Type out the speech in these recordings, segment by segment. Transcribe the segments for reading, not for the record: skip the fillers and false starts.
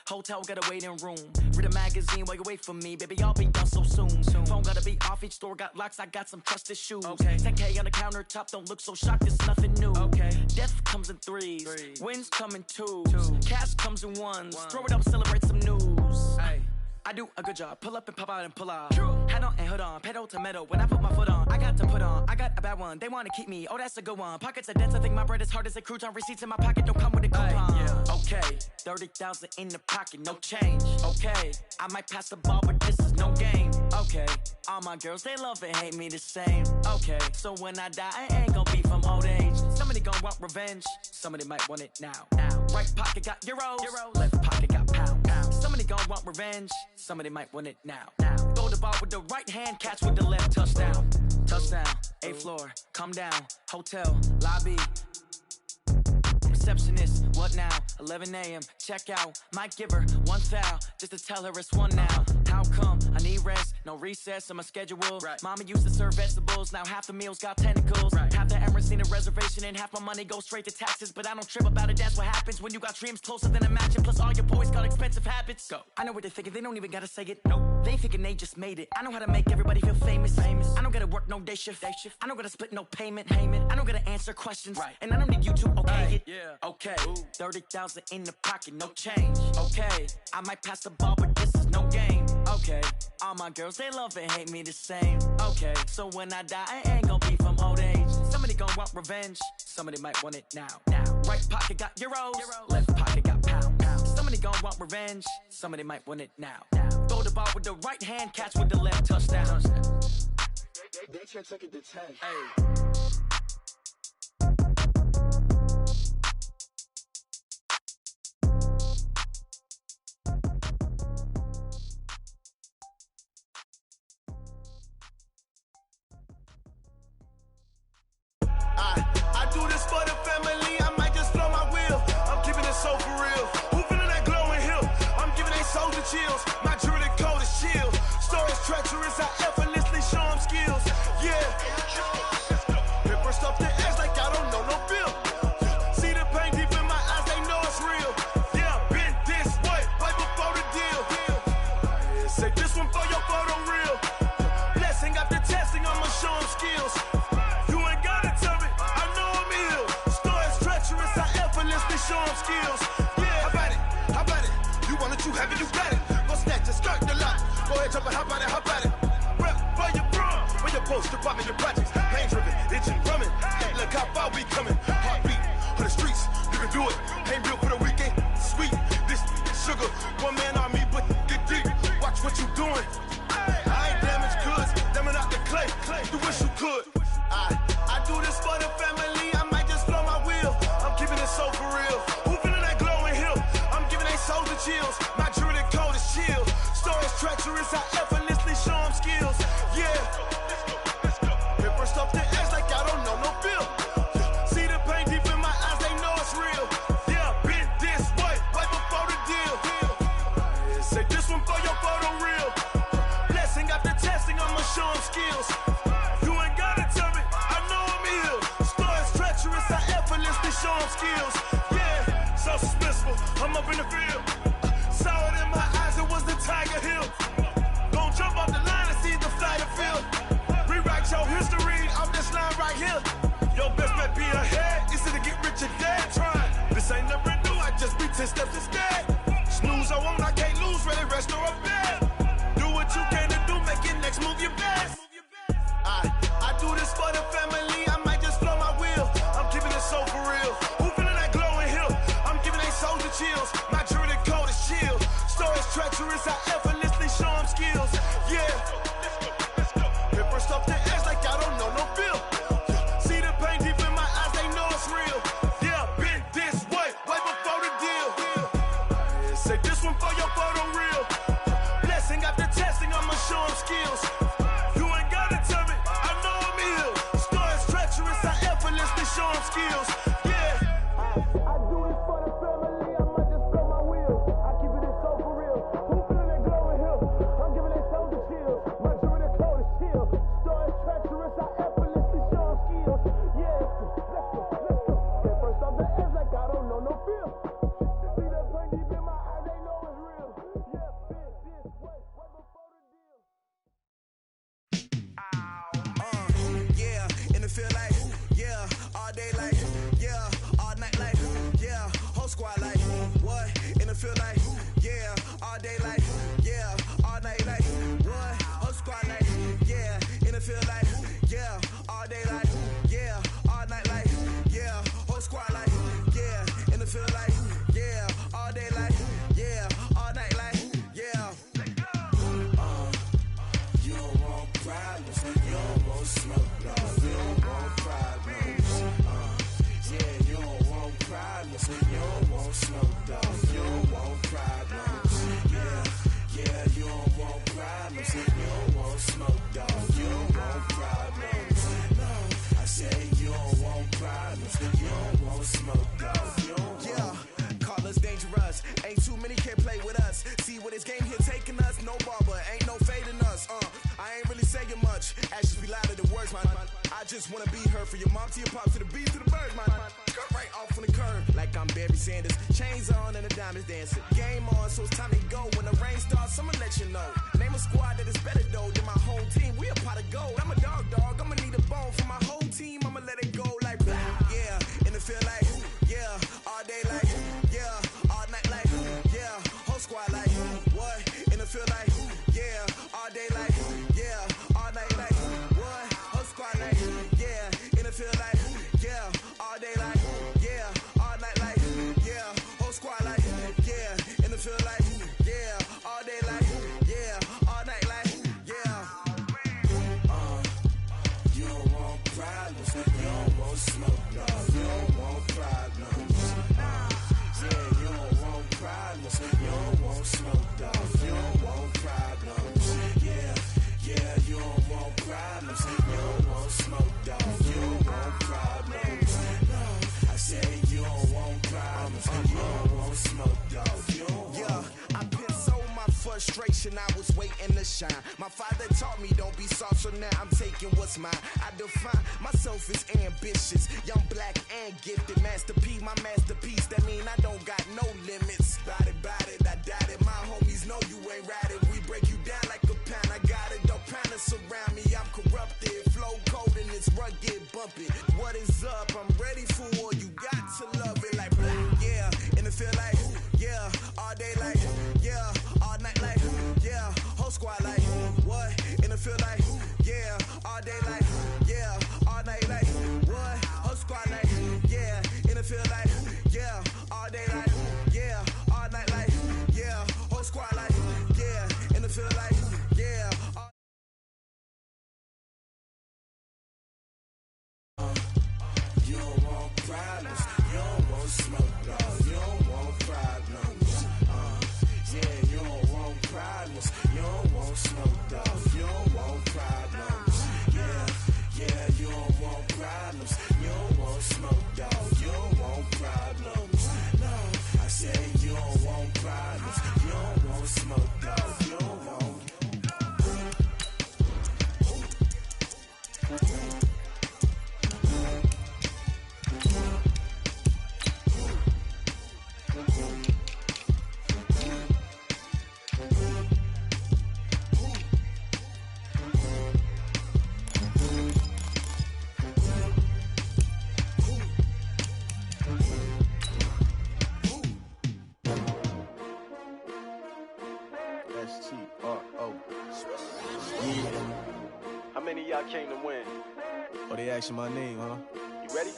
Hotel got a waiting room. Read a magazine while you wait for me, baby, I'll be done so soon. Phone gotta be off, each store got locks, I got some trusted shoes. 10K on the countertop, don't look so shocked, it's nothing new. Death comes in threes, wins come in twos, cash comes in ones. Throw it up, celebrate some news. I do a good job, pull up and pop out and pull out. Hat on and hood on, pedal to metal. When I put my foot on, I got to put on. I got a bad one, they wanna keep me, oh that's a good one. Pockets are dense, I think my bread is hard as a crouton. Receipts in my pocket don't come with a coupon. Okay, 30,000 in the pocket, no change. Okay, I might pass the ball, but this is no game. Okay, all my girls, they love and hate me the same. Okay, so when I die, I ain't gon' be from old age. Somebody gon' want revenge, somebody might want it now. Right pocket got euros, left pocket got pound. Somebody gon' want revenge, somebody might want it now. Throw the ball with the right hand, catch with the left, touchdown. Touchdown, 8th floor, come down, hotel, lobby. Receptionist, what now? 11 a.m., check out. Might give her one foul, just to tell her it's one now. How come? I need rest, no recess on my schedule. Mama used to serve vegetables, now half the meals got tentacles. Half the Emirates need a reservation and half my money goes straight to taxes. But I don't trip about it, that's what happens when you got dreams closer than a mansion. Plus all your boys got expensive habits. Go. I know what they're thinking, they don't even gotta say it. Nope. They ain't thinking they just made it. I know how to make everybody feel famous. I don't gotta work no day shift. I don't gotta split no payment. I don't gotta answer questions. And I don't need you to okay it. Okay, 30,000 in the pocket, no change. Okay, I might pass the ball, but this is no game. Okay, all my girls, they love and hate me the same. Okay, so when I die, I ain't gon' be from old age. Somebody gon' want revenge, somebody might want it now. Right pocket got euros, left pocket got pound. Somebody gon' want revenge, somebody might want it now. Throw the ball with the right hand, catch with the left, touchdown. They can't take it to 10. I do this for the family, I might just blow my wheel. I'm keeping it so for real. Who feeling that glowing hill? I'm giving they soldier chills. My jewelry code is chill. Stories treacherous, I effortlessly show them skills. Yeah. Paper stuff the edge like I don't know no bill. See the pain deep in my eyes, they know it's real. Yeah, been this way, right before the deal. Say this one for your photo real. Blessing after testing, I'ma show them skills. You ain't gotta tell me, I know I'm ill. Stories treacherous, I effortlessly show them skills. Yeah, how about it? You want it, you have it, you got it. Go snatch it, skirt the lot. Go ahead, jump it, how about it? Rep where you from? Where you post, department, your projects. Pain driven, itching, drumming. Look how far we coming. Heartbeat for the streets, you can do it. Ain't built for the weekend, sweet. This sugar, one man army, but get deep. Watch what you doing. I ain't damaged goods, damn out the clay. You wish you could. I do this for the family, I might just blow my wheel. I'm keeping it so for real. Who feeling that glowing hill? I'm giving they soldier chills. My jewelry code is chill. Stories treacherous, I effortlessly show them skills. Yeah. Paper stuff the edge like I don't know no bill. See the pain deep in my eyes, they know it's real. Yeah, been this way, right before the deal. Say this one for your photo real. Blessing after testing, I'ma show them skills. You ain't gotta tell me, I know I'm ill. Stories treacherous, I effortlessly show them skills. Yeah, so suspenseful, I'm up in the field. Saw it in my eyes, it was the Tiger Hill. Gon' jump off the line and see the fly the field. Rewrite your history off this line right here. Your best bet be ahead, easy to get rich or dead. Trying, this ain't never new, I just be 10 steps instead. Snooze I won't, I can't lose, ready, rest or a bed. Do what you can to do, make your next move your best. I do this for the family, I might just blow my wheel. I'm keeping it so for real. Who feeling that glowing hill? I'm giving they soldier chills. My jewelry code is chill. Stories treacherous, I effortlessly show them skills. Yeah. Paper stuff the edge like I don't know no bill. See the pain deep in my eyes, they know it's real. Yeah, been this way, right before the deal. Say this one for your photo real. Blessing after testing, I'ma show them skills. You ain't gotta tell me, I know I'm ill. Stories treacherous, I effortlessly show them skills. Yeah. I do this for the family, I might just blow my wheel. I keep it so for real. Who feeling that glowing hill? I'm giving they soldier chills. My jewelry code is chill. Stories treacherous, I effortlessly show them skills. Yeah, let's go. At first off the edge like I don't know no feel. See that pain deep in my eyes, they know it's real. feel like, yeah, all day like, yeah, all night like, yeah, whole squad like, what? In the feel like, yeah, all day like, yeah, all night like, what? Whole squad like, yeah, in the feel like, yeah, all day like, yeah, all night like, yeah, whole squad like, yeah, in the feel like, yeah, all day like, yeah, all night like, yeah. You don't want problems, you don't want smoke, no, you don't want problems. Yeah, you don't want problems, you don't want smoke, dog, you don't want problems. Yeah, you don't want problems, you don't want smoke, dog, you don't want problems. No, I say you don't want problems, you don't want smoke, dog, you don't want. Yeah, call us dangerous, ain't too many can play with us. See where this game here taking us, no barber, ain't no fading us. I ain't really saying much, actions be louder than words, man. I just wanna be heard from your mom to your pops to the beat to the birds, man. Cut right off on the curb, like I'm Barry Sanders. Chains on and the diamonds dancing. Game on, so it's time to go. When the rain starts, I'ma let you know. Name a squad that is better though than my whole team. We a pot of gold. I'm a dog, I'ma need a bone for my whole team. I'ma let it go like, yeah, and it feel like, yeah, all day like, yeah, all night like, yeah, whole squad like, what? And it feel like, yeah, all day like, yeah, all night like, what? Whole squad like, yeah, and it feel like, yeah, all day like, yeah, all night like, yeah, whole squad like, yeah, and it feel like, yeah, all day like, yeah, all night like, yeah. You don't want problems, you don't want smoke, no, you don't want problems. Yeah, you don't want problems, you don't want smoke, dog, you don't want problems. Yeah, you don't want problems, you don't want smoke, dog, you don't want problems. No, I say you don't want problems, you don't want smoke, dog, you don't want. Yeah, I pissed so my frustration, I was waiting to shine. My father taught me don't be soft, so now I'm taking what's mine. I define myself as ambitious, young, black, and gifted. Master P, my masterpiece, that mean I don't got no limits. Bout it, I doubt it. My homies know you ain't ratted. We break you down like a pound. I got it, don't pound surround me. I'm corrupted, flow cold and it's rugged, bumpy. What is up? I'm ready for war. You got to love it like blah. Yeah, and it feel like, yeah, all day like, yeah, all night like, yeah, whole squad like, what? And it feel like, yeah, all day like, yeah, all night like, what? Whole squad like, yeah, and it feel like, yeah, all day like, yeah, all night like, yeah, whole squad like, yeah, and it feel like, yeah. You don't want problems, you don't want smoke, no, you don't want problems. Yeah, you don't want problems, you don't want smoke, dog, you don't want problems. Yeah, you don't want problems, you don't want smoke, dog, you don't want problems. No, I say you don't want problems, you don't want smoke, dog, you don't want. S-T-R-O. Yeah. How many of y'all came to win? Oh, they asking my name, huh? You ready?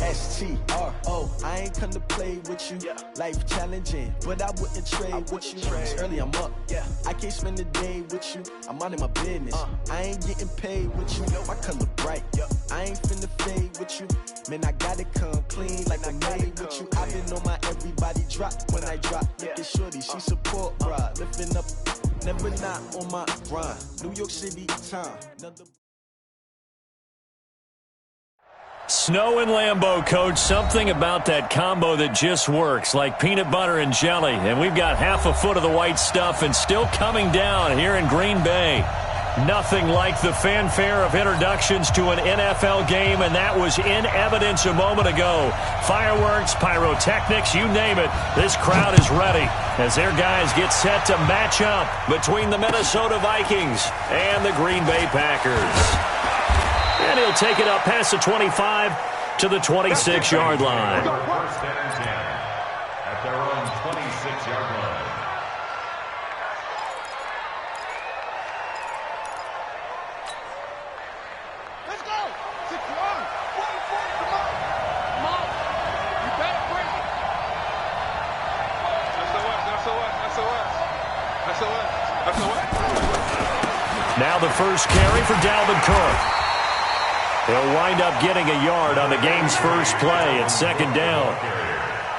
S-T-R-O. I ain't come to play with you. Yeah. Life challenging, but I wouldn't trade with you. It's early, I'm up. Yeah. I can't spend the day with you. I'm minding my business. I ain't getting paid with you. My color bright. Yeah. I ain't finna fade with you. Man, I gotta come clean like I'm made with you. I've been on my everybody drop when I drop. Look at shorty, she support, bruh. Lifting up, never not on my grind. New York City time. Another Snow and Lambeau, Coach. Something about that combo that just works, like peanut butter and jelly. And we've got half a foot of the white stuff and still coming down here in Green Bay. Nothing like the fanfare of introductions to an NFL game, and that was in evidence a moment ago. Fireworks, pyrotechnics, you name it. This crowd is ready as their guys get set to match up between the Minnesota Vikings and the Green Bay Packers. And And he'll take it up past the 25 to the 26-yard line. First and 10 at their own 26-yard line. Let's go! 61! 44! Come on! Come on! You better bring it! Now the first carry for Dalvin Cook. He'll wind up getting a yard on the game's first play at second down.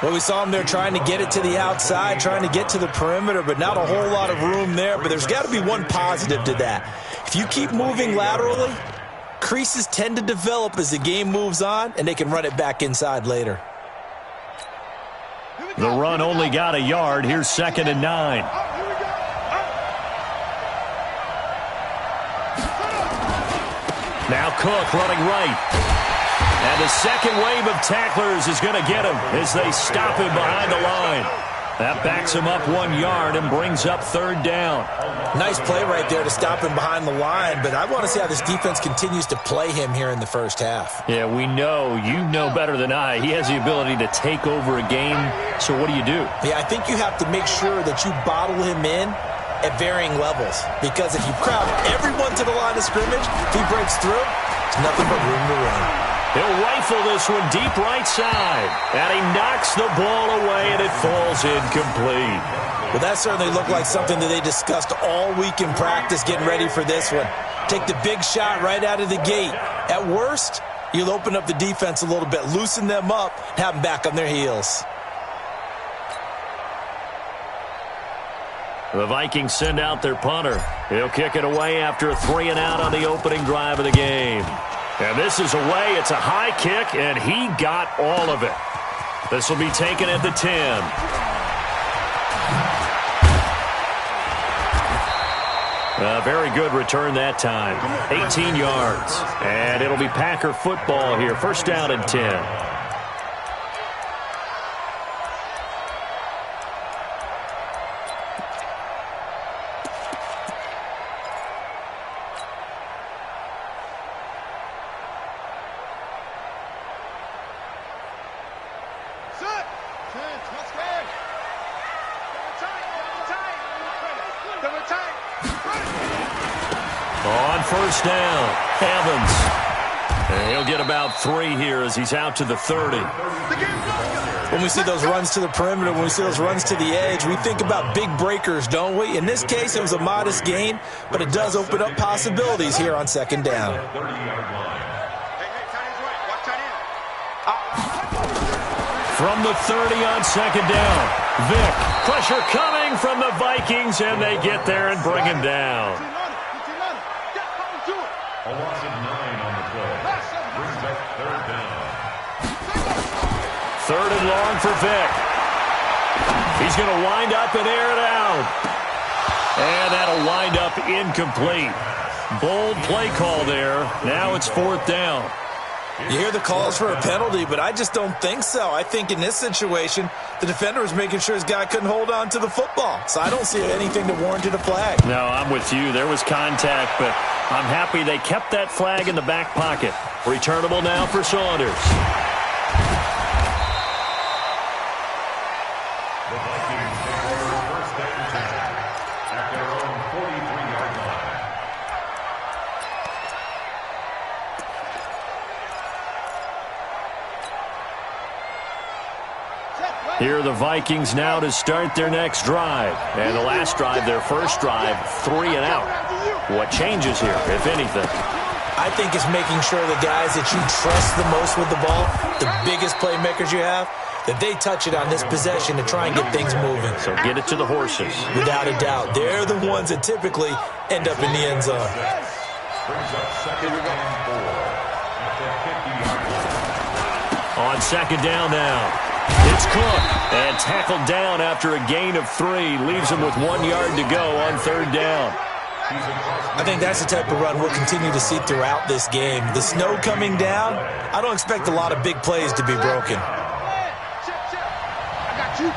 Well, we saw him there trying to get it to the outside, trying to get to the perimeter, but not a whole lot of room there. But there's got to be one positive to that. If you keep moving laterally, creases tend to develop as the game moves on, and they can run it back inside later. The run only got a yard. Here's 2nd and 9. Now Cook running right. And the second wave of tacklers is going to get him as they stop him behind the line. That backs him up 1 yard and brings up 3rd down. Nice play right there to stop him behind the line, but I want to see how this defense continues to play him here in the first half. Yeah, we know. You know better than I. He has the ability to take over a game. So what do you do? Yeah, I think you have to make sure that you bottle him in at varying levels, because if you crowd everyone to the line of scrimmage, if he breaks through, it's nothing but room to run. He'll rifle this one deep right side, and he knocks the ball away, and it falls incomplete. Well, that certainly looked like something that they discussed all week in practice getting ready for this one. Take the big shot right out of the gate. At worst, you'll open up the defense a little bit, loosen them up, and have them back on their heels. The Vikings send out their punter. He'll kick it away after a 3-and-out on the opening drive of the game. And this is away. It's a high kick, and he got all of it. This will be taken at the 10. A very good return that time. 18 yards. And it'll be Packer football here. 1st down and 10. On 1st down, Evans. And he'll get about 3 here as he's out to the 30. When we see those runs to the perimeter, when we see those runs to the edge, we think about big breakers, don't we? In this case, it was a modest gain, but it does open up possibilities here on 2nd down. From the 30 on 2nd down, Vick. Pressure coming from the Vikings, and they get there and bring him down. A loss of 9 on the play. Brings up 3rd down. 3rd and long for Vick. He's going to wind up and air it out. And that'll wind up incomplete. Bold play call there. Now it's 4th down. You hear the calls for a penalty, but I just don't think so. I think in this situation, the defender was making sure his guy couldn't hold on to the football. So I don't see anything that warranted a flag. No, I'm with you. There was contact, but I'm happy they kept that flag in the back pocket. Returnable now for Saunders. The Vikings take over 1st and 10 at their own 43-yard line. Here are the Vikings now to start their next drive. And the last drive, their first drive, 3-and-out. What changes here, if anything? I think it's making sure the guys that you trust the most with the ball, the biggest playmakers you have, that they touch it on this possession to try and get things moving. So get it to the horses. Without a doubt. They're the ones that typically end up in the end zone. Brings up 2nd and 4 at the 50-yard line. On 2nd down now. It's Cook, and tackled down after a gain of 3. Leaves him with 1 yard to go on 3rd down. I think that's the type of run we'll continue to see throughout this game. The snow coming down, I don't expect a lot of big plays to be broken. I got you.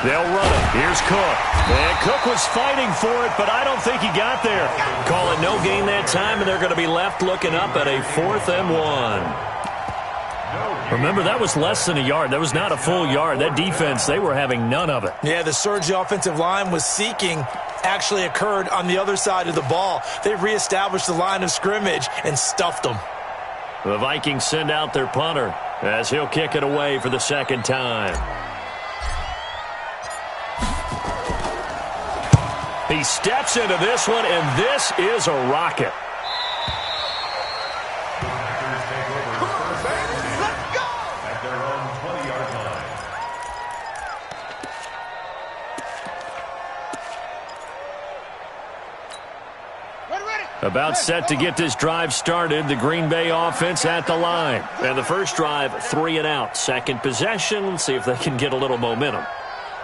They'll run it. Here's Cook. And Cook was fighting for it, but I don't think he got there. Call it no gain that time, and they're going to be left looking up at a 4th and 1. Remember, that was less than a yard. That was not a full yard. That defense, they were having none of it. Yeah, the surge the offensive line was seeking actually occurred on the other side of the ball. They reestablished the line of scrimmage and stuffed them. The Vikings send out their punter as he'll kick it away for the second time. He steps into this one, and this is a rocket. At their own 20-yard line. About set to get this drive started. The Green Bay offense at the line. And the first drive, 3 and out. Second possession. Let's see if they can get a little momentum.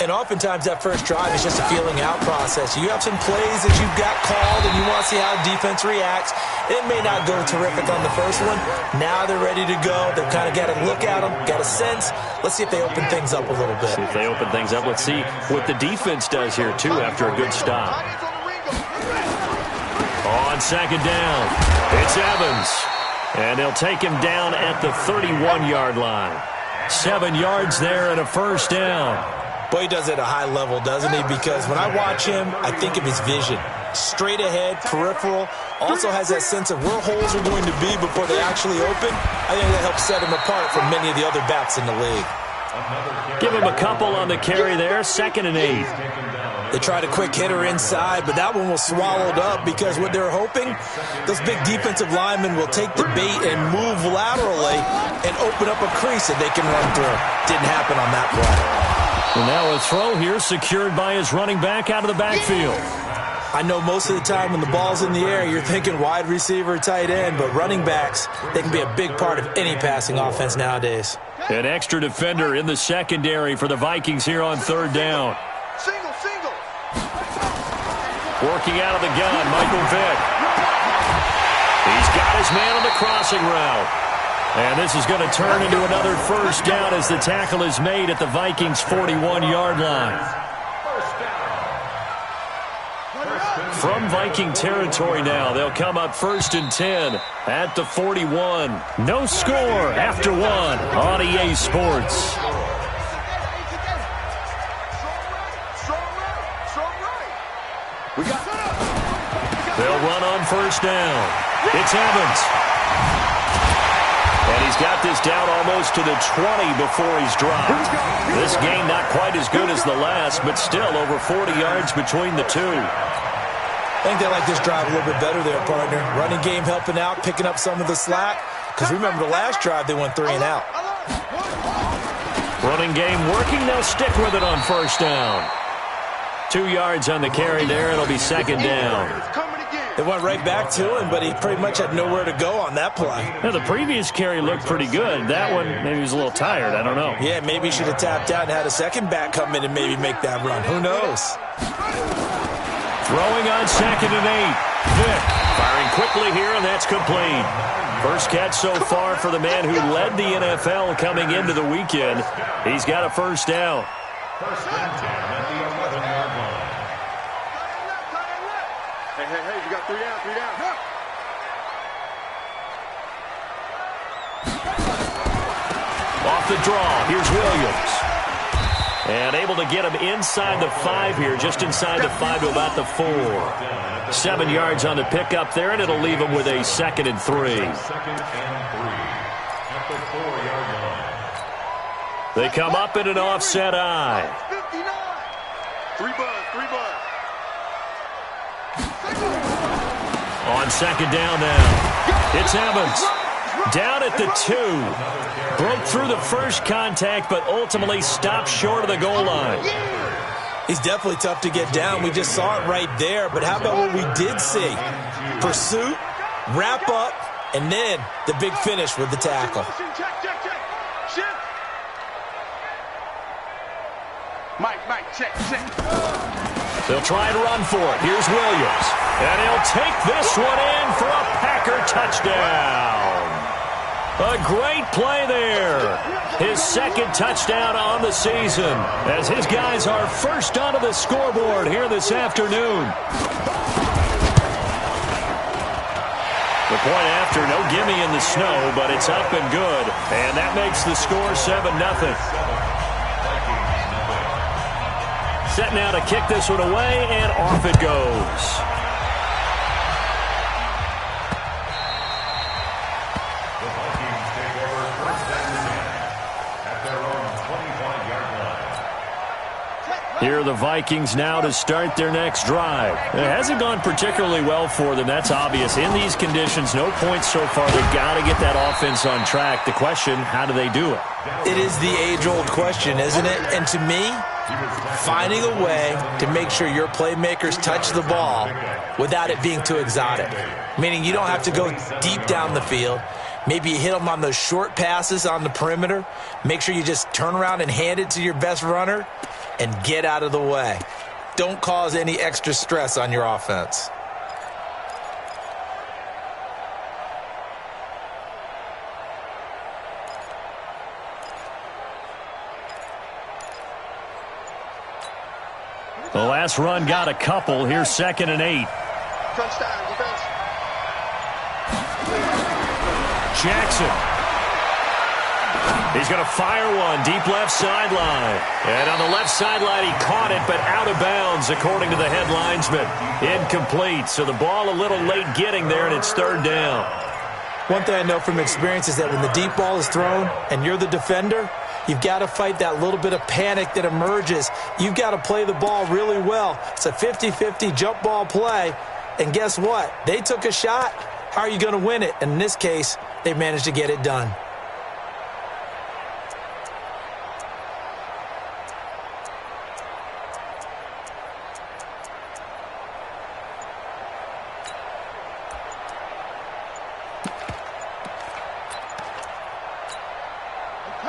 And oftentimes that first drive is just a feeling out process. You have some plays that you've got called and you want to see how defense reacts. It may not go terrific on the first one. Now they're ready to go. They've kind of got to look at them, got a sense. Let's see if they open things up a little bit. See if they open things up. Let's see what the defense does here, too, after a good stop. On second down, it's Evans. And they'll take him down at the 31-yard line. 7 yards there and a first down. Boy, he does it at a high level, doesn't he? Because when I watch him, I think of his vision. Straight ahead, peripheral. Also has that sense of where holes are going to be before they actually open. I think that helps set him apart from many of the other backs in the league. Give him a couple on the carry there. 2nd and 8. They tried a quick hitter inside, but that one was swallowed up because what they're hoping, those big defensive linemen will take the bait and move laterally and open up a crease that they can run through. Didn't happen on that play. And now a throw here secured by his running back out of the backfield. I know most of the time when the ball's in the air, you're thinking wide receiver, tight end, but running backs, they can be a big part of any passing offense nowadays. An extra defender in the secondary for the Vikings here on 3rd down. Single. Working out of the gun, Michael Vick. He's got his man on the crossing route. And this is going to turn into another first down as the tackle is made at the Vikings' 41-yard line. From Viking territory now, they'll come up 1st and 10 at the 41. No score after 1 on EA Sports. They'll run on first down. It's Evans. And he's got this down almost to the 20 before he's dropped. This game not quite as good as the last, but still over 40 yards between the two. I think they like this drive a little bit better there, partner. Running game helping out, picking up some of the slack. Because remember the last drive, they went 3 and out. Running game working. They'll stick with it on first down. 2 yards on the carry there. It'll be 2nd down. They went right back to him, but he pretty much had nowhere to go on that play. Now, the previous carry looked pretty good. That one, maybe he was a little tired. I don't know. Yeah, maybe he should have tapped out and had a second back come in and maybe make that run. Who knows? Throwing on 2nd and 8. Vick firing quickly here, and that's complete. First catch so far for the man who led the NFL coming into the weekend. He's got a first down. 1st and 10 at the 11-yard line. Hey, you got 3 down. Off the draw, here's Williams. And able to get him inside the 5 here, just inside the 5 to about the 4. 7 yards on the pickup there, and it'll leave him with a 2nd and 3. 2nd and 3 at the 4-yard line. They come up in an offset eye. 59. 3 buzz. On 2nd down now, it's Evans. Down at the 2. Broke through the first contact, but ultimately stopped short of the goal line. He's definitely tough to get down. We just saw it right there. But how about what we did see? Pursuit, wrap up, and then the big finish with the tackle. Mike, check. They'll try and run for it. Here's Williams. And he'll take this one in for a Packer touchdown. A great play there. His second touchdown on the season as his guys are first onto the scoreboard here this afternoon. The point after, no gimme in the snow, but it's up and good. And that makes the score 7-0. Set now to kick this one away, and off it goes. Here are the Vikings now to start their next drive. It hasn't gone particularly well for them. That's obvious. In these conditions, no points so far. They've got to get that offense on track. The question, how do they do it? It is the age-old question, isn't it? And to me, finding a way to make sure your playmakers touch the ball without it being too exotic. Meaning you don't have to go deep down the field. Maybe you hit them on those short passes on the perimeter. Make sure you just turn around and hand it to your best runner and get out of the way. Don't cause any extra stress on your offense. The last run got a couple. Here's 2nd and 8. Jackson. He's going to fire one deep left sideline. And on the left sideline, he caught it, but out of bounds, according to the head linesman. Incomplete. So the ball a little late getting there, and it's 3rd down. One thing I know from experience is that when the deep ball is thrown and you're the defender, you've got to fight that little bit of panic that emerges. You've got to play the ball really well. It's a 50-50 jump ball play. And guess what? They took a shot. How are you going to win it? And in this case, they managed to get it done.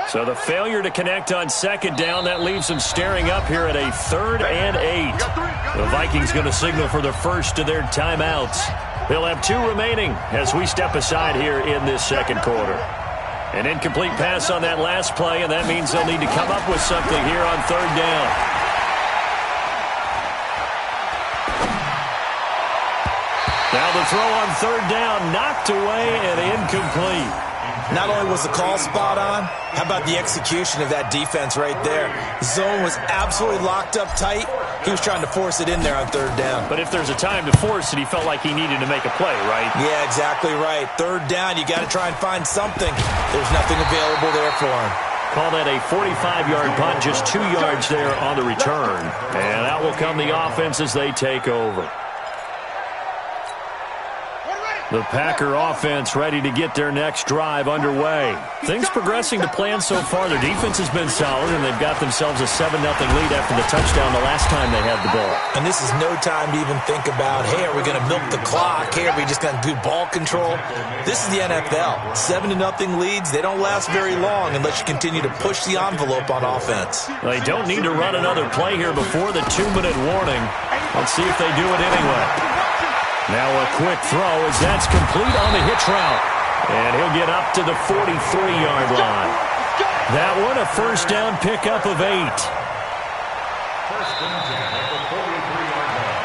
So the failure to connect on 2nd down, that leaves them staring up here at a 3rd and 8. The Vikings going to signal for the first of their timeouts. They'll have 2 remaining as we step aside here in this 2nd quarter. An incomplete pass on that last play, and that means they'll need to come up with something here on 3rd down. Now the throw on 3rd down, knocked away and incomplete. Not only was the call spot on, how about the execution of that defense right there? Zone was absolutely locked up tight. He was trying to force it in there on 3rd down. But if there's a time to force it, he felt like he needed to make a play, right? Yeah, exactly right. 3rd down, you got to try and find something. There's nothing available there for him. Call that a 45-yard punt, just 2 yards there on the return. And that will come the offense as they take over. The Packer offense ready to get their next drive underway. Things progressing to plan so far. Their defense has been solid, and they've got themselves a 7-0 lead after the touchdown the last time they had the ball. And this is no time to even think about, hey, are we going to milk the clock? Hey, are we just going to do ball control? This is the NFL. 7-0 leads, they don't last very long unless you continue to push the envelope on offense. They don't need to run another play here before the 2-minute warning. Let's see if they do it anyway. Now a quick throw as that's complete on the hitch route. And he'll get up to the 43-yard line. That one a 1st down pickup of 8. 1st and 10 at the 43-yard line.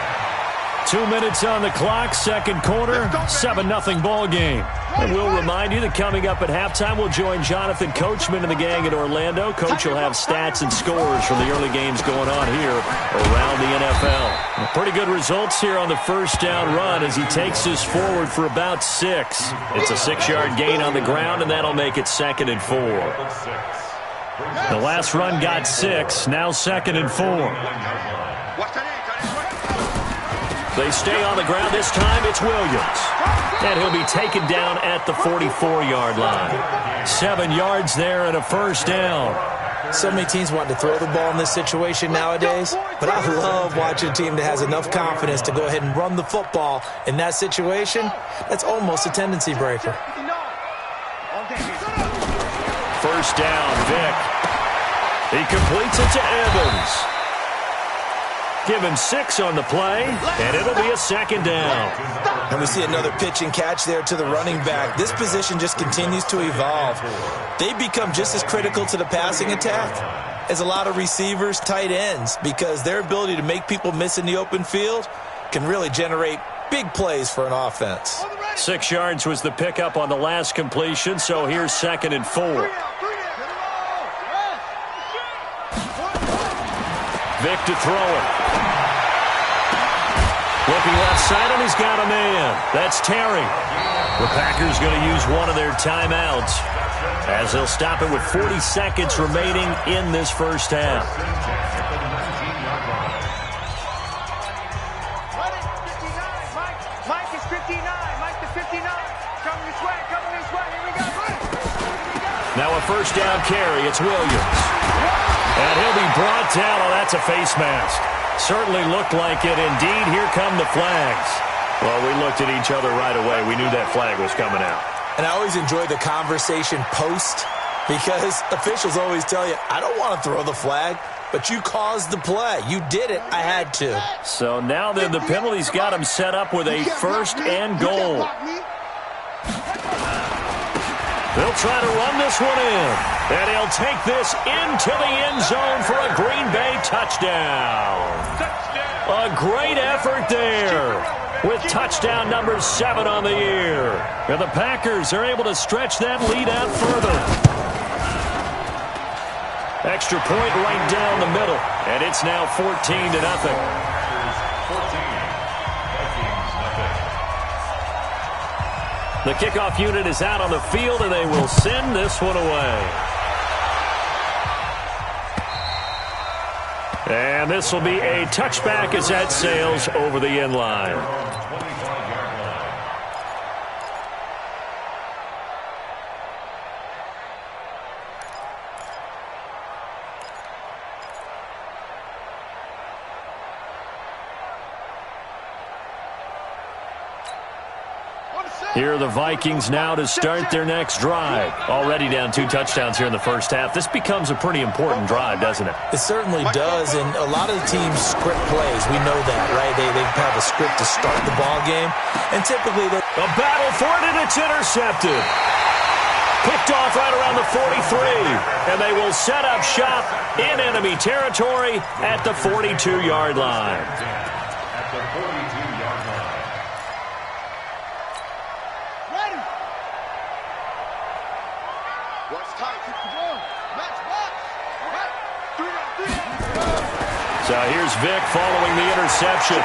2 minutes on the clock, 2nd quarter, 7-0 ball game. And we'll remind you that coming up at halftime, we'll join Jonathan Coachman and the gang in Orlando. Coach will have stats and scores from the early games going on here around the NFL. Pretty good results here on the 1st down run as he takes us forward for about 6. It's a 6-yard gain on the ground, and that'll make it 2nd and 4. The last run got 6, now 2nd and 4. They stay on the ground. This time it's Williams. And he'll be taken down at the 44-yard line. 7 yards there and a 1st down. So many teams want to throw the ball in this situation nowadays, but I love watching a team that has enough confidence to go ahead and run the football in that situation. That's almost a tendency breaker. 1st down, Vick. He completes it to Evans. Give him 6 on the play, and it'll be a second down. And we see another pitch and catch there to the running back. This position just continues to evolve. They become just as critical to the passing attack as a lot of receivers, tight ends, because their ability to make people miss in the open field can really generate big plays for an offense. 6 yards was the pickup on the last completion, so here's 2nd and 4. Vic to throw it. Looking left side, and he's got a man. That's Terry. The Packers going to use one of their timeouts as they'll stop it with 40 seconds remaining in this first half. Mike is 59. Mike to 59. Coming this way. Coming this way. Here we go. Now a first down carry. It's Williams. And he'll be brought down. Oh, that's a face mask. Certainly looked like it. Indeed, here come the flags. Well, we looked at each other right away. We knew that flag was coming out. And I always enjoy the conversation post because officials always tell you, I don't want to throw the flag, but you caused the play. You did it. I had to. So now then the penalty's got him set up with a first and goal. They'll try to run this one in. And he'll take this into the end zone for a Green Bay touchdown. A great effort there with touchdown number 7 on the year. And the Packers are able to stretch that lead out further. Extra point right down the middle. And it's now 14-0. The kickoff unit is out on the field, and they will send this one away. And this will be a touchback as that sails over the end line. Here are the Vikings now to start their next drive. Already down 2 touchdowns here in the first half. This becomes a pretty important drive, doesn't it? It certainly does, and a lot of the teams script plays. We know that, right? They have a script to start the ball game, and typically a battle for it, and it's intercepted. Picked off right around the 43, and they will set up shop in enemy territory at the 42-yard line. So here's Vic following the interception.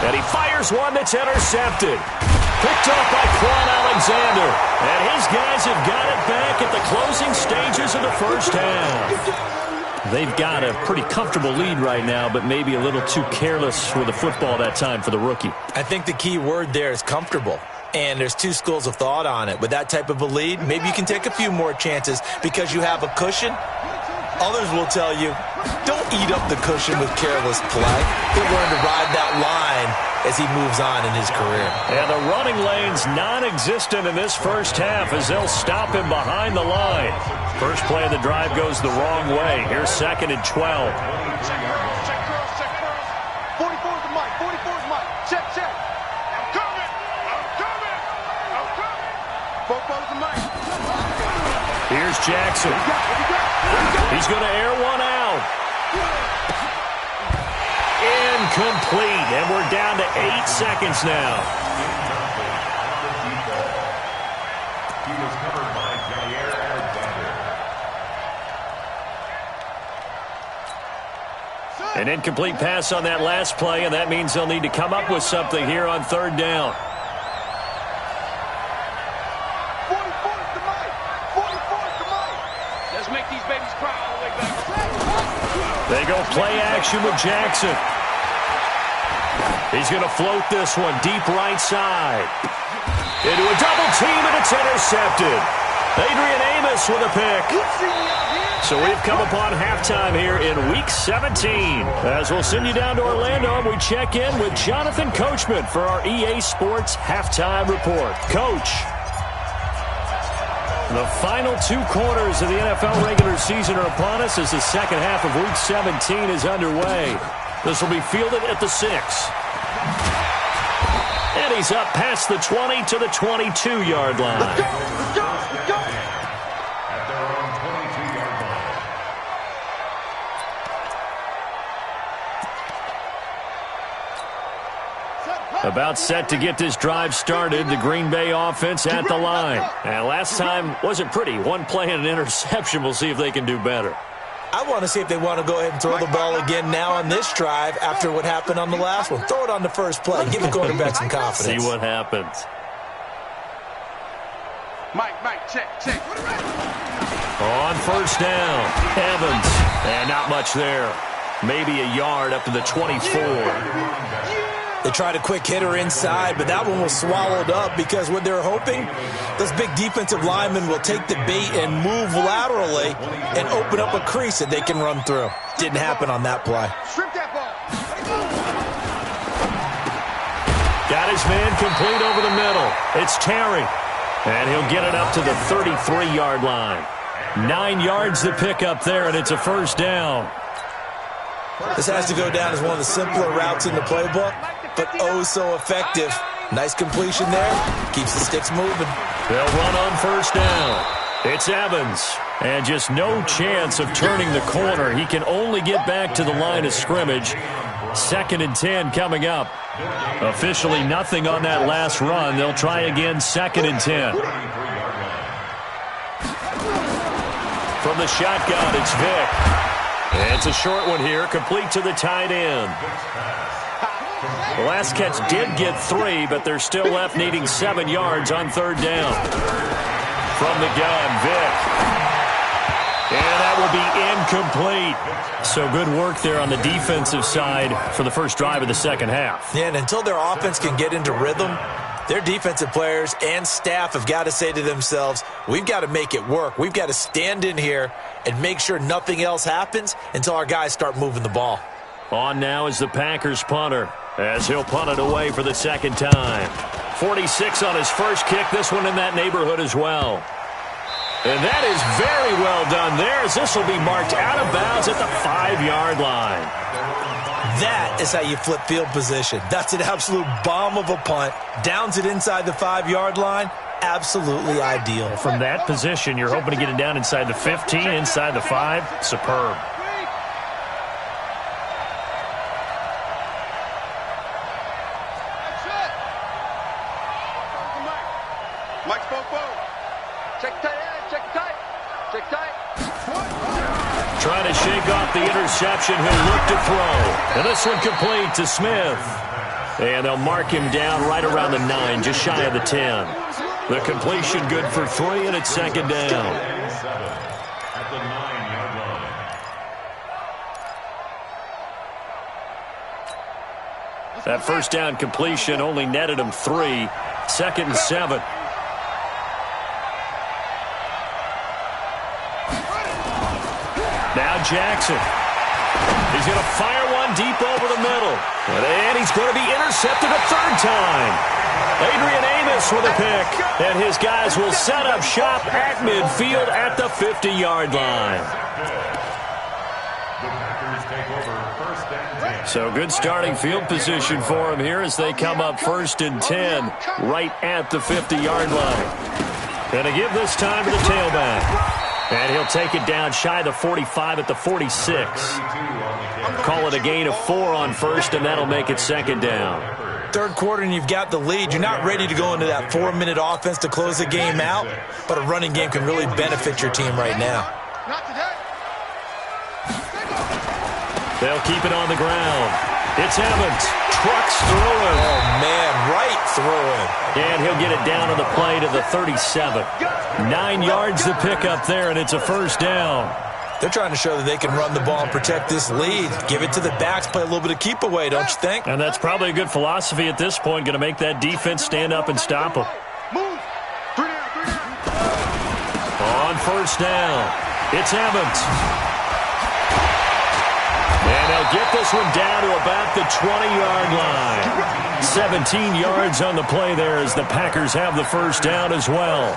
And he fires one that's intercepted. Picked off by Quan Alexander. And his guys have got it back at the closing stages of the first half. They've got a pretty comfortable lead right now, but maybe a little too careless with the football that time for the rookie. I think the key word there is comfortable. And there's 2 schools of thought on it. With that type of a lead, maybe you can take a few more chances because you have a cushion. Others will tell you, don't eat up the cushion with careless play. He'll learn to ride that line as he moves on in his career. And the running lane's non-existent in this first half as they'll stop him behind the line. First play of the drive goes the wrong way. Here's 2nd and 12. Check curls. 44's the mic. 44's mic. Check. I'm coming. Four's the mic. Here's Jackson. He's going to air one out. Incomplete. And we're down to 8 seconds now. He was covered by Jair Alexander. An incomplete pass on that last play, and that means they'll need to come up with something here on 3rd down. They go play action with Jackson. He's going to float this one deep right side. Into a double team, and it's intercepted. Adrian Amos with a pick. So we've come upon halftime here in Week 17. As we'll send you down to Orlando, and we check in with Jonathan Coachman for our EA Sports Halftime Report. Coach. The final 2 quarters of the NFL regular season are upon us as the second half of Week 17 is underway. This will be fielded at the 6. And he's up past the 20 to the 22-yard line. Let's go! Let's go! Let's go! At their own 22-yard line. About set to get this drive started, the Green Bay offense at the line. And last time wasn't pretty. One play and an interception. We'll see if they can do better. I want to see if they want to go ahead and throw the ball again now on this drive after what happened on the last one. Throw it on the first play. Give the quarterback some confidence. See what happens. Mike, check. On first down, Evans. And not much there. Maybe a yard up to the 24. They tried a quick hitter inside, but that one was swallowed up because what they're hoping, those big defensive linemen will take the bait and move laterally and open up a crease that they can run through. Didn't happen on that play. Strip that ball. Got his man complete over the middle. It's Terry. And he'll get it up to the 33-yard line. 9 yards to pick up there, and it's a first down. This has to go down as one of the simpler routes in the playbook, but oh so effective. Nice completion there. Keeps the sticks moving. They'll run on first down. It's Evans. And just no chance of turning the corner. He can only get back to the line of scrimmage. 2nd and 10 coming up. Officially nothing on that last run. They'll try again 2nd and 10. From the shotgun, it's Vick. It's a short one here, complete to the tight end. The last catch did get 3, but they're still left needing 7 yards on 3rd down. From the gun, Vick. And that will be incomplete. So good work there on the defensive side for the first drive of the second half. Yeah, and until their offense can get into rhythm, their defensive players and staff have got to say to themselves, we've got to make it work. We've got to stand in here and make sure nothing else happens until our guys start moving the ball. On now is the Packers punter as he'll punt it away for the second time. 46 on his first kick, this one in that neighborhood as well. And that is very well done there as this will be marked out of bounds at the 5-yard line. That is how you flip field position. That's an absolute bomb of a punt. Downs it inside the 5-yard line. Absolutely ideal. From that position, you're hoping to get it down inside the 15, inside the 5. Superb. Mike spoke. Check tight. Trying to shake off the interception. He'll look to throw. And this one complete to Smith. And they'll mark him down right around the 9, just shy of the 10. The completion good for 3, and it's 2nd down. At the 9-yard line. That first down completion only netted him 3. 2nd and 7. Now Jackson. He's going to fire one deep over the middle. And he's going to be intercepted a 3rd time. Adrian Amos with a pick. And his guys will set up shop at midfield at the 50-yard line. The Packers take over 1st and 10. So good starting field position for them here as they come up 1st and 10 right at the 50-yard line. And to give this time to the tailback. And he'll take it down shy of the 45 at the 46. Call it a gain of 4 on 1st, and that'll make it 2nd down. 3rd quarter and you've got the lead. You're not ready to go into that 4-minute offense to close the game out, but a running game can really benefit your team right now. Not today. They'll keep it on the ground. It's Evans. Trucks through him. Oh, man, right through him. And he'll get it down on the play to the 37. 9 yards to pick up there, and it's a first down. They're trying to show that they can run the ball and protect this lead. Give it to the backs, play a little bit of keep away, don't you think? And that's probably a good philosophy at this point, going to make that defense stand up and stop them. Move. 3 down. On first down, it's Evans. And they'll get this one down to about the 20-yard line. 17 yards on the play there as the Packers have the first down as well.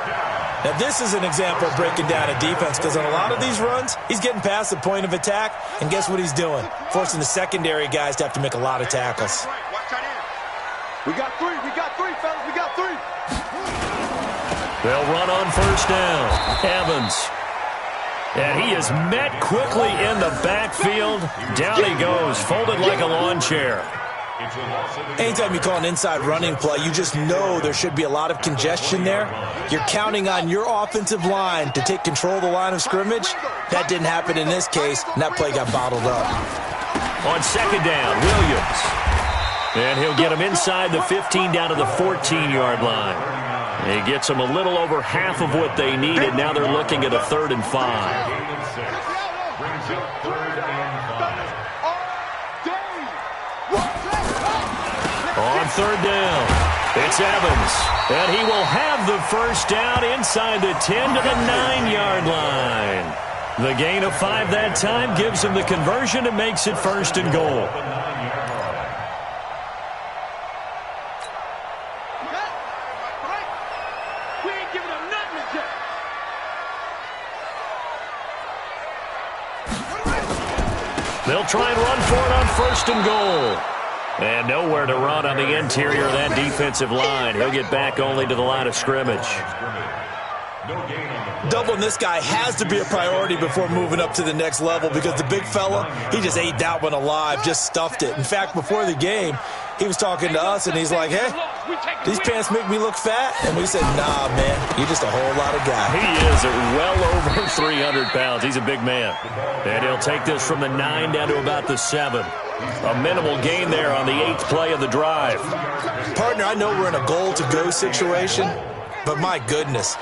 Now, this is an example of breaking down a defense because on a lot of these runs, he's getting past the point of attack, and guess what he's doing? Forcing the secondary guys to have to make a lot of tackles. We got three, fellas, we got three. They'll run on first down. Evans. And he is met quickly in the backfield. Down he goes, folded like a lawn chair. Anytime you call an inside running play, you just know there should be a lot of congestion there. You're counting on your offensive line to take control of the line of scrimmage. That didn't happen in this case, and that play got bottled up. On second down, Williams. And he'll get him inside the 15 down to the 14-yard line. He gets them a little over half of what they needed. Now they're looking at a 3rd and 5. Brings up 3rd and 5. On third down, it's Evans. And he will have the first down inside the 10 to the 9-yard line. The gain of 5 that time gives him the conversion and makes it 1st and goal. They'll try and run for it on 1st and goal. And nowhere to run on the interior of that defensive line. He'll get back only to the line of scrimmage. Doubling this guy has to be a priority before moving up to the next level because the big fella, he just ate that one alive, just stuffed it. In fact, before the game, he was talking to us, and he's like, hey, these pants make me look fat. And we said, nah, man, you're just a whole lot of guy. He is well over 300 pounds. He's a big man. And he'll take this from the 9 down to about the 7. A minimal gain there on the 8th play of the drive. Partner, I know we're in a goal-to-go situation, but my goodness,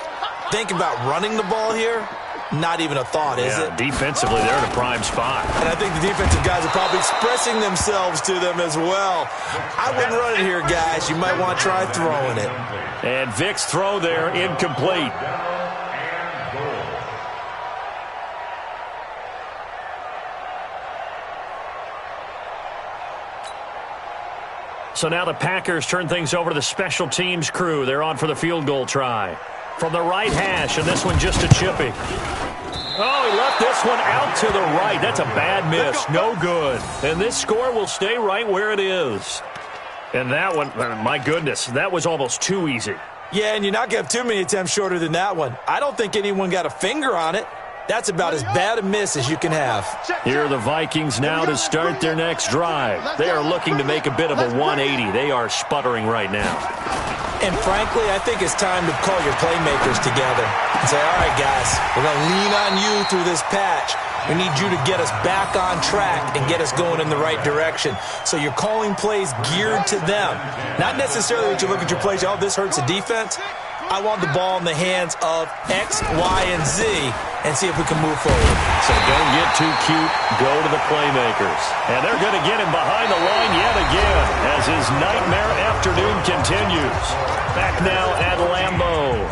think about running the ball here. Not even a thought, is it? Defensively, they're in a prime spot. And I think the defensive guys are probably expressing themselves to them as well. I wouldn't run it here, guys. You might want to try throwing it. And Vic's throw there, incomplete. So now the Packers turn things over to the special teams crew. They're on for the field goal try. From the right hash, and this one just a chippy. Oh, he left this one out to the right. That's a bad miss. No good. And this score will stay right where it is. And that one, my goodness, that was almost too easy. Yeah, and you're not going to have too many attempts shorter than that one. I don't think anyone got a finger on it. That's about as bad a miss as you can have. Here are the Vikings now to start their next drive. They are looking to make a bit of a 180. They are sputtering right now. And frankly, I think it's time to call your playmakers together and say, all right, guys, we're going to lean on you through this patch. We need you to get us back on track and get us going in the right direction. So you're calling plays geared to them. Not necessarily that you look at your plays, oh, this hurts the defense. I want the ball in the hands of X, Y, and Z and see if we can move forward. So don't get too cute. Go to the playmakers. And they're going to get him behind the line yet again as his nightmare afternoon continues. Back now at Lambeau.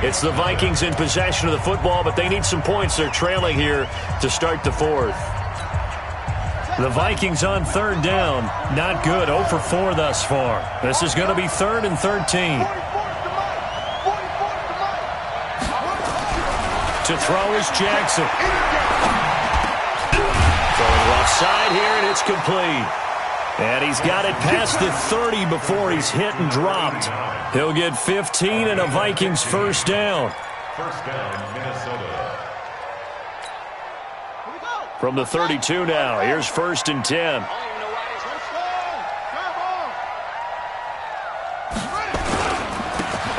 It's the Vikings in possession of the football, but they need some points. They're trailing here to start the 4th. The Vikings on 3rd down. Not good. 0 for 4 thus far. This is going to be 3rd and 13. To throw is Jackson. Throwing left side here, and it's complete. And he's got it past the 30 before he's hit and dropped. He'll get 15 and a Vikings first down. First down, Minnesota. From the 32 now, here's 1st and 10.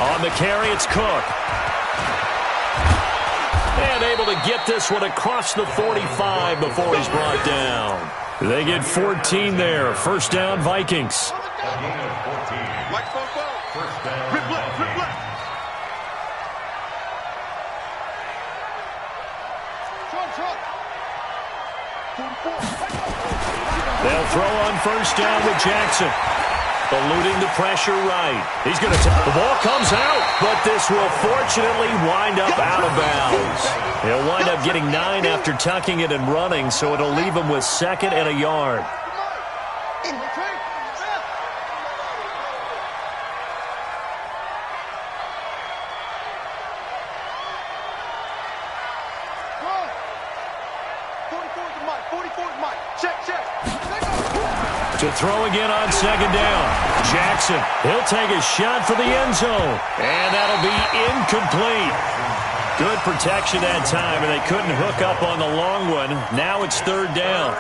On the carry, it's Cook. And able to get this one across the 45 before he's brought down. They get 14 there. First down, Vikings. They'll throw on first down with Jackson. Eluding the pressure right. He's going to the ball comes out, but this will fortunately wind up out of bounds. He'll wind up getting 9 after tucking it and running, so it'll leave him with 2nd and a yard. To throw again on second down. Jackson, he'll take a shot for the end zone. And that'll be incomplete. Good protection that time, and they couldn't hook up on the long one. Now it's third down.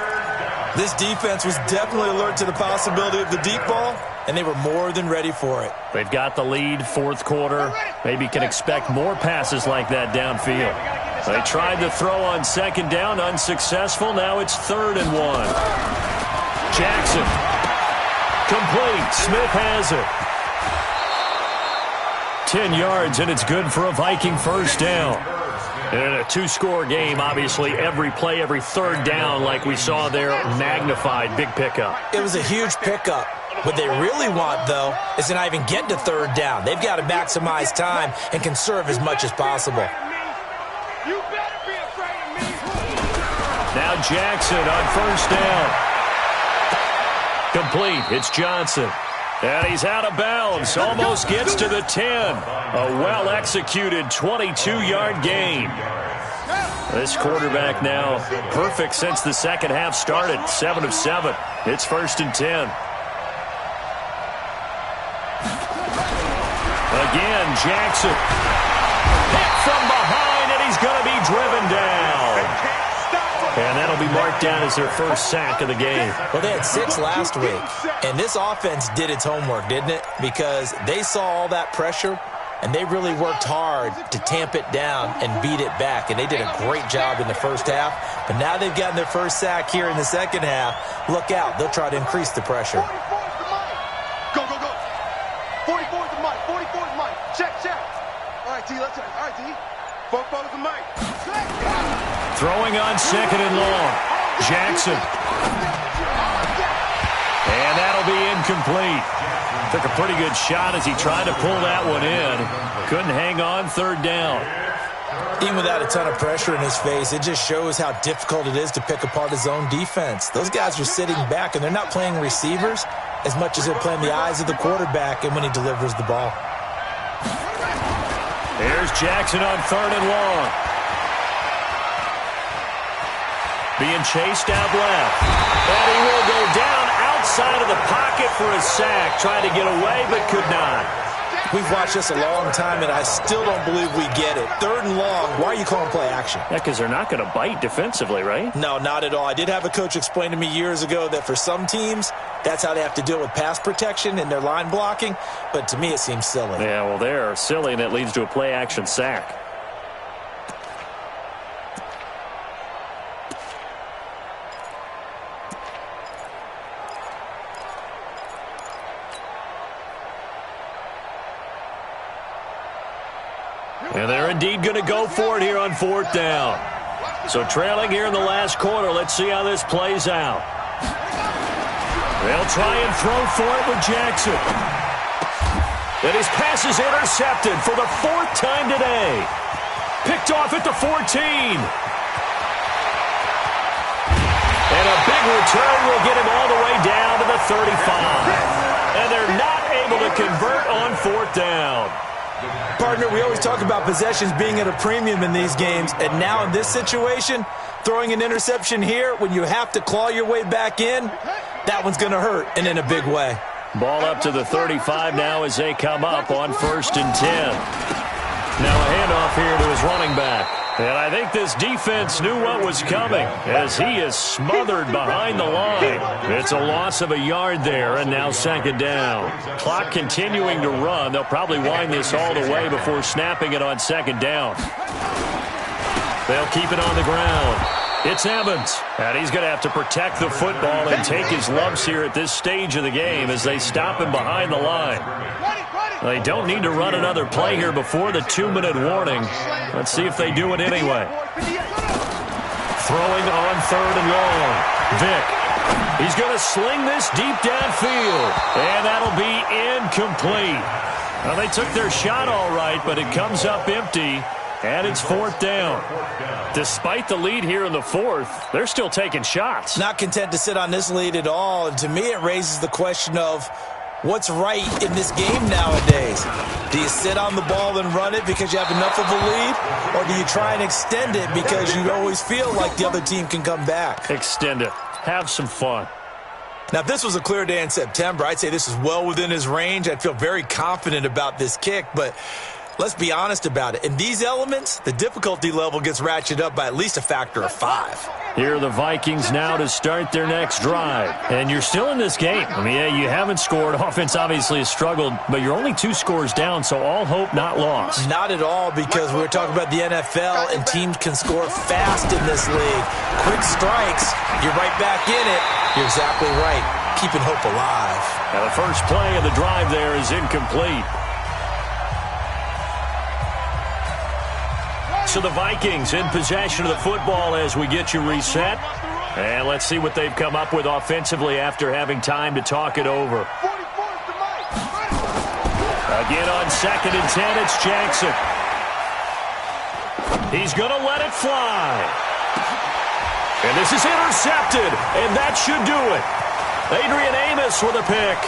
This defense was definitely alert to the possibility of the deep ball, and they were more than ready for it. They've got the lead, fourth quarter. Maybe can expect more passes like that downfield. They tried to throw on second down, unsuccessful. Now it's 3rd and 1. Jackson, complete. Smith has it. 10 yards, and it's good for a Viking first down. And in a two-score game, obviously, every play, every third down, like we saw there, magnified. Big pickup. It was a huge pickup. What they really want, though, is to not even get to third down. They've got to maximize time and conserve as much as possible. You better be afraid of me. Now Jackson on first down. Complete. It's Johnson. And he's out of bounds. Almost gets to the 10. A well-executed 22-yard gain. This quarterback now perfect since the second half started. 7 of 7. It's 1st and 10. Again, Jackson. Hit from behind, and he's going to be driven down. And that'll be marked down as their first sack of the game. Well, they had 6 last week, and this offense did its homework, didn't it? Because they saw all that pressure, and they really worked hard to tamp it down and beat it back, and they did a great job in the first half. But now they've gotten their first sack here in the second half. Look out. They'll try to increase the pressure. 44's the mic. Go, go, go. 44's the mic. 44's the mic. Check, check. All right, T, let's check. All right, T. 44's the mic. Throwing on second and long. Jackson. And that'll be incomplete. Took a pretty good shot as he tried to pull that one in. Couldn't hang on, third down. Even without a ton of pressure in his face, it just shows how difficult it is to pick apart his own defense. Those guys are sitting back, and they're not playing receivers as much as they're playing the eyes of the quarterback and when he delivers the ball. Here's Jackson on third and long. Being chased out left. And he will go down outside of the pocket for a sack. Tried to get away, but could not. We've watched this a long time, and I still don't believe we get it. Third and long, why are you calling play action? Yeah, because they're not going to bite defensively, right? No, not at all. I did have a coach explain to me years ago that for some teams, that's how they have to deal with pass protection and their line blocking. But to me, it seems silly. Yeah, well, they're silly, and it leads to a play action sack. And they're indeed going to go for it here on fourth down. So trailing here in the last quarter. Let's see how this plays out. They'll try and throw for it with Jackson. And his pass is intercepted for the 4th time today. Picked off at the 14. And a big return will get him all the way down to the 35. And they're not able to convert on fourth down. Partner, we always talk about possessions being at a premium in these games, and now in this situation, throwing an interception here when you have to claw your way back in, that one's going to hurt, and in a big way. Ball up to the 35 now as they come up on 1st and 10. Now a handoff here to his running back. And I think this defense knew what was coming as he is smothered behind the line. It's a loss of a yard there, and now second down. Clock continuing to run. They'll probably wind this all the way before snapping it on second down. They'll keep it on the ground. It's Evans, and he's going to have to protect the football and take his lumps here at this stage of the game as they stop him behind the line. They don't need to run another play here before the 2-minute warning. Let's see if they do it anyway. Throwing on third and long. Vick. He's going to sling this deep downfield. And that'll be incomplete. Well, they took their shot all right, but it comes up empty. And it's fourth down. Despite the lead here in the fourth, they're still taking shots. Not content to sit on this lead at all. And to me, it raises the question of what's right in this game nowadays. Do you sit on the ball and run it because you have enough of a lead? Or do you try and extend it because you always feel like the other team can come back? Extend it. Have some fun. Now, if this was a clear day in September, I'd say this is well within his range. I'd feel very confident about this kick, but let's be honest about it. In these elements, the difficulty level gets ratcheted up by at least a factor of 5. Here are the Vikings now to start their next drive. And you're still in this game. I mean, yeah, you haven't scored. Offense obviously has struggled, but you're only 2 scores down, so all hope not lost. Not at all, because we were talking about the NFL, and teams can score fast in this league. Quick strikes, you're right back in it. You're exactly right. Keeping hope alive. Now the first play of the drive there is incomplete. So the Vikings in possession of the football as we get you reset. And let's see what they've come up with offensively after having time to talk it over. Again on 2nd and 10, it's Jackson. He's going to let it fly. And this is intercepted, and that should do it. Adrian Amos with a pick.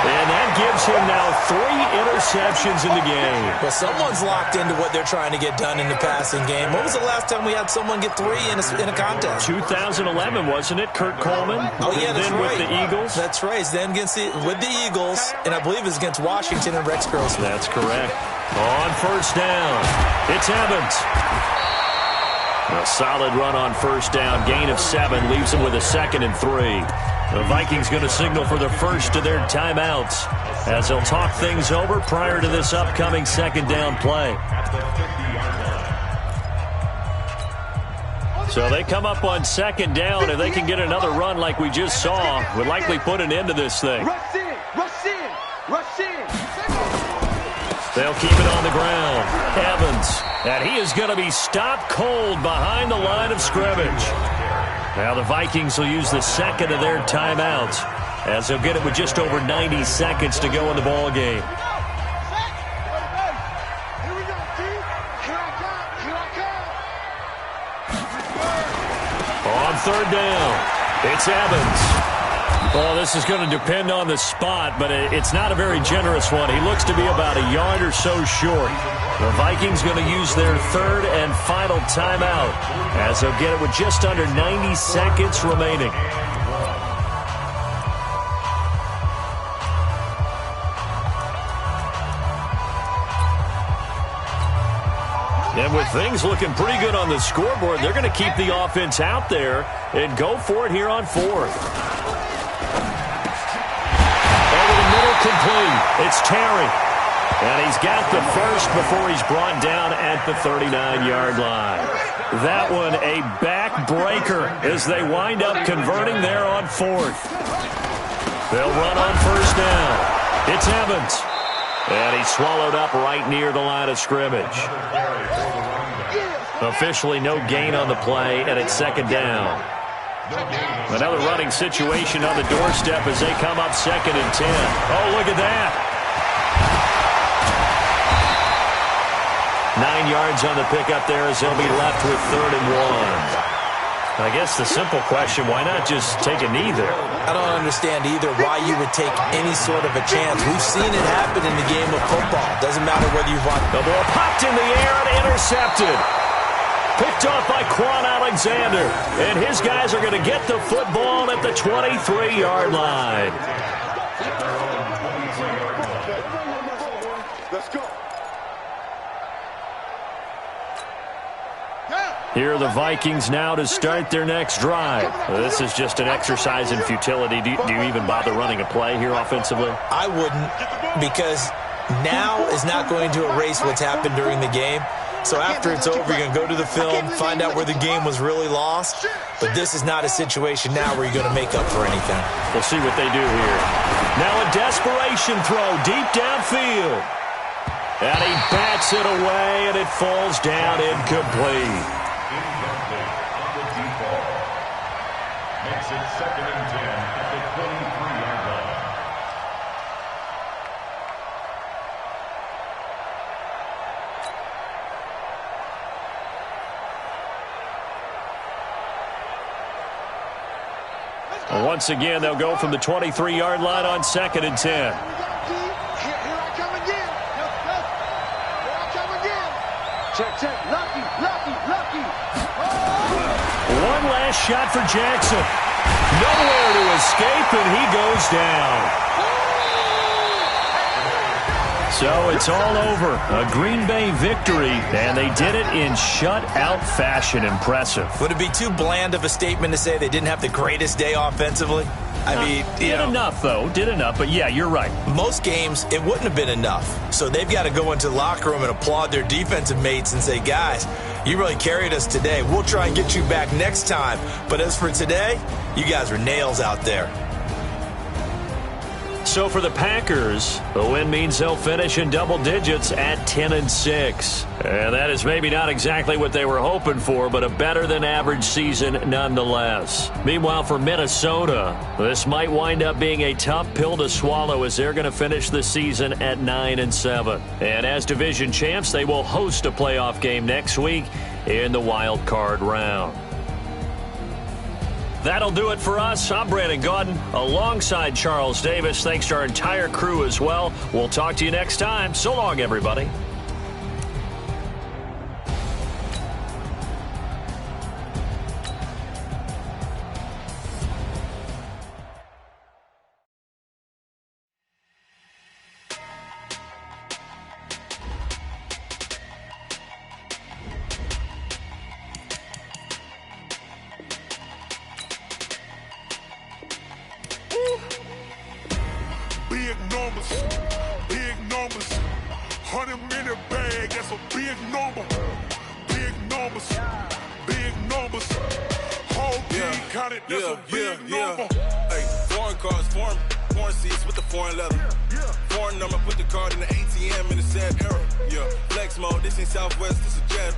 And that gives him now 3 interceptions in the game. Well, someone's locked into what they're trying to get done in the passing game. When was the last time we had someone get 3 in a contest? 2011, wasn't it? Kurt Coleman. Oh, yeah, that's then right. With the Eagles. That's right. Then with the Eagles, and I believe it's against Washington and Rex Grossman. That's correct. On first down, it's Evans. A solid run on first down. Gain of 7 leaves him with a 2nd and 3. The Vikings going to signal for the first of their timeouts as they'll talk things over prior to this upcoming 2nd down play. So they come up on 2nd down. If they can get another run like we just saw, would likely put an end to this thing. Rush in, rush in, rush in. They'll keep it on the ground. Evans, and he is going to be stopped cold behind the line of scrimmage. Now the Vikings will use the 2nd of their timeouts as they'll get it with just over 90 seconds to go in the ball game. On 3rd down, it's Evans. Well, this is going to depend on the spot, but it's not a very generous one. He looks to be about a yard or so short. The Vikings going to use their 3rd and final timeout as they'll get it with just under 90 seconds remaining. And with things looking pretty good on the scoreboard, they're going to keep the offense out there and go for it here on 4th. Complete. It's Terry. And he's got the first before he's brought down at the 39-yard line. That one a backbreaker as they wind up converting there on 4th. They'll run on first down. It's Evans. And he's swallowed up right near the line of scrimmage. Officially no gain on the play, and it's 2nd down. Another running situation on the doorstep as they come up 2nd and 10. Oh, look at that. 9 yards on the pickup there as they'll be left with 3rd and 1. I guess the simple question, why not just take a knee there? I don't understand either why you would take any sort of a chance. We've seen it happen in the game of football. Doesn't matter whether you want. The ball popped in the air and intercepted. Picked off by Quan Alexander. And his guys are going to get the football at the 23-yard line. Let's go. Here are the Vikings now to start their next drive. This is just an exercise in futility. Do you even bother running a play here offensively? I wouldn't, because now is not going to erase what's happened during the game. So after it's over, you're going to go to the film, find out where the game was really lost. But this is not a situation now where you're going to make up for anything. We'll see what they do here. Now a desperation throw deep downfield. And he bats it away, and it falls down incomplete. Makes it 2nd and 10 at the 23-yard line. Once again, they'll go from the 23-yard line on 2nd and 10. Here I come again. Here I come again. Check, check. Lucky, lucky, lucky. One last shot for Jackson. Nowhere to escape, and he goes down. So it's all over. A Green Bay victory, and they did it in shutout fashion. Impressive. Would it be too bland of a statement to say they didn't have the greatest day offensively? I mean, did enough, though. Did enough, but yeah, you're right. Most games, it wouldn't have been enough. So they've got to go into the locker room and applaud their defensive mates and say, guys, you really carried us today. We'll try and get you back next time. But as for today, you guys are nails out there. So for the Packers, the win means they'll finish in double digits at 10-6. And that is maybe not exactly what they were hoping for, but a better-than-average season nonetheless. Meanwhile, for Minnesota, this might wind up being a tough pill to swallow as they're going to finish the season at 9-7. And as division champs, they will host a playoff game next week in the wild card round. That'll do it for us. I'm Brandon Gaudin alongside Charles Davis. Thanks to our entire crew as well. We'll talk to you next time. So long, everybody. Big numbers, 100-minute bag, that's a big number. Big numbers, whole team counted, that's a big number. Hey, foreign cars, foreign seats with the foreign leather. Foreign number, put the card in the ATM in the sad era. Yeah, flex mode, this ain't Southwest, this a jet.